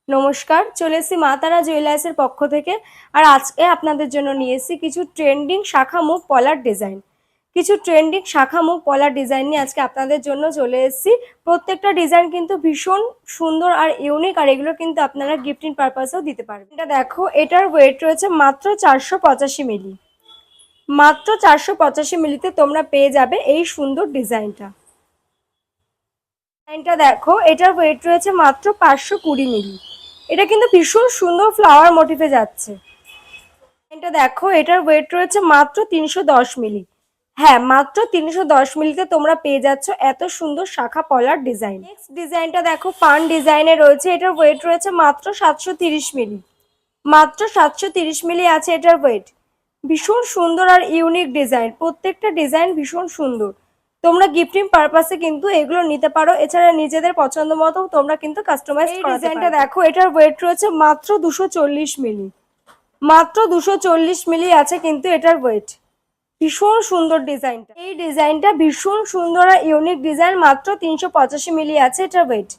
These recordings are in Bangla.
নমস্কার, চলে এসেছি মা তারা জুয়েলার্সের পক্ষ থেকে। আর আজকে আপনাদের জন্য নিয়ে এসেছি কিছু ট্রেন্ডিং শাখা মুখ পলার ডিজাইন। নিয়ে আজকে আপনাদের জন্য চলে এসেছি। প্রত্যেকটা ডিজাইন কিন্তু ভীষণ সুন্দর আর ইউনিক, আর এগুলো কিন্তু আপনারা গিফটিং পারপাসেও দিতে পারবেন। এটা দেখো, এটার ওয়েট রয়েছে মাত্র 485 মিলি। মাত্র 485 মিলিতে তোমরা পেয়ে যাবে এই সুন্দর ডিজাইনটা। দেখো, এটার ওয়েট রয়েছে মাত্র 520 মিলি। এটা কিন্তু ভীষণ সুন্দর ফ্লাওয়ার মোটিভে যাচ্ছে। এটা দেখো, এটার ওয়েট রয়েছে মাত্র 310 মিলি। হ্যাঁ, মাত্র 310 মিলিতে তোমরা পেয়ে যাচ্ছ এত সুন্দর শাখা পলার ডিজাইন। নেক্সট ডিজাইনটা দেখো, পান ডিজাইনে রয়েছে। এটার ওয়েট রয়েছে মাত্র 730 মিলি। মাত্র 730 মিলি আছে এটার ওয়েট। ভীষণ সুন্দর আর ইউনিক ডিজাইন, প্রত্যেকটা ডিজাইন ভীষণ সুন্দর। তোমরা গিফটিং পারপাসে কিন্তু এগুলো নিতে পারো। এছাড়া নিজেদের পছন্দ মতো তোমরা কিন্তু কাস্টমাইজ করাতে পারো। এই ডিজাইনটা দেখো, এটার ওয়েট রয়েছে মাত্র 240 মিলি। মাত্র 240 মিলি আছে কিন্তু এটার ওয়েট। ভীষণ সুন্দর ডিজাইনটা। এই ডিজাইনটা ভীষণ সুন্দর আর ইউনিক ডিজাইন। মাত্র 385 মিলি আছে এটার ওয়েট।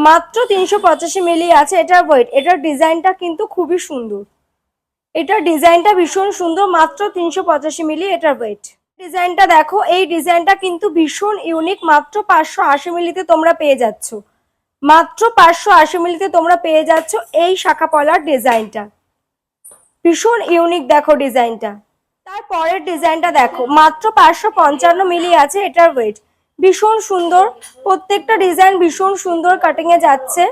মাত্র 385 মিলি আছে এটার ওয়েট। এটার ডিজাইনটা কিন্তু খুবই সুন্দর। এটার ডিজাইনটা ভীষণ সুন্দর। মাত্র 385 মিলি এটার ওয়েট। ডিজাইনটা দেখো, এই ডিজাইনটা কিন্তু ভীষণ ইউনিক। মাত্র 580 মিলিতে তোমরা পেয়ে যাচ্ছ। মাত্র 580 মিলিতে তোমরা পেয়ে যাচ্ছ এই শাখা পলার ডিজাইনটা। ভীষণ ইউনিক দেখো ডিজাইনটা। তারপরের ডিজাইনটা দেখো, মাত্র 555 মিলি আছে এটার ওয়েট। ভীষণ সুন্দর, প্রত্যেকটা ডিজাইন ভীষণ সুন্দর কাটিং এ যাচ্ছে।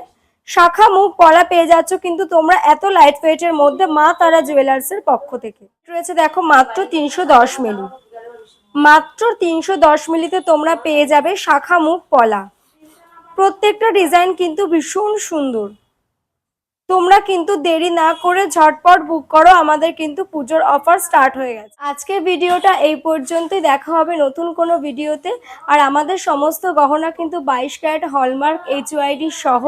শাখা মুখ পলা পেয়ে যাচ্ছ কিন্তু তোমরা এত লাইট ওয়েটের মধ্যে মা তারা জুয়েলার্সের পক্ষ থেকে। রয়েছে দেখো মাত্র 310 মিলি। মাত্র 310 মিলিতে তোমরা পেয়ে যাবে শাখা মুখ পলা। প্রত্যেকটা ডিজাইন কিন্তু ভীষণ সুন্দর। তোমরা কিন্তু দেরি না করে ঝটপট বুক করো, আমাদের কিন্তু পুজোর অফার স্টার্ট হয়ে গেছে। আজকের ভিডিওটা এই পর্যন্তই, দেখা হবে নতুন কোনো ভিডিওতে। আর আমাদের সমস্ত গহনা কিন্তু 22 ক্যারেট হলমার্ক HYD সহ।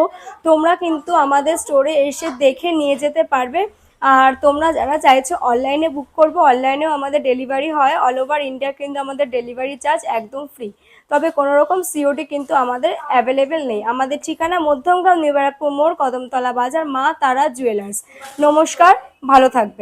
তোমরা কিন্তু আমাদের স্টোরে এসে দেখে নিয়ে যেতে পারবে। আর তোমরা যারা চাইছো অনলাইনে বুক করবো, অনলাইনেও আমাদের ডেলিভারি হয়। অল ওভার ইন্ডিয়া কিন্তু আমাদের ডেলিভারি চার্জ একদম ফ্রি। তবে কোনো রকম সিওডি কিন্তু আমাদের অ্যাভেলেবেল নেই। আমাদের ঠিকানা মধ্যমগ্রাম নিউ ব্যারাকপুর মোড়, কদমতলা বাজার, মা তারা জুয়েলার্স। নমস্কার, ভালো থাকবেন।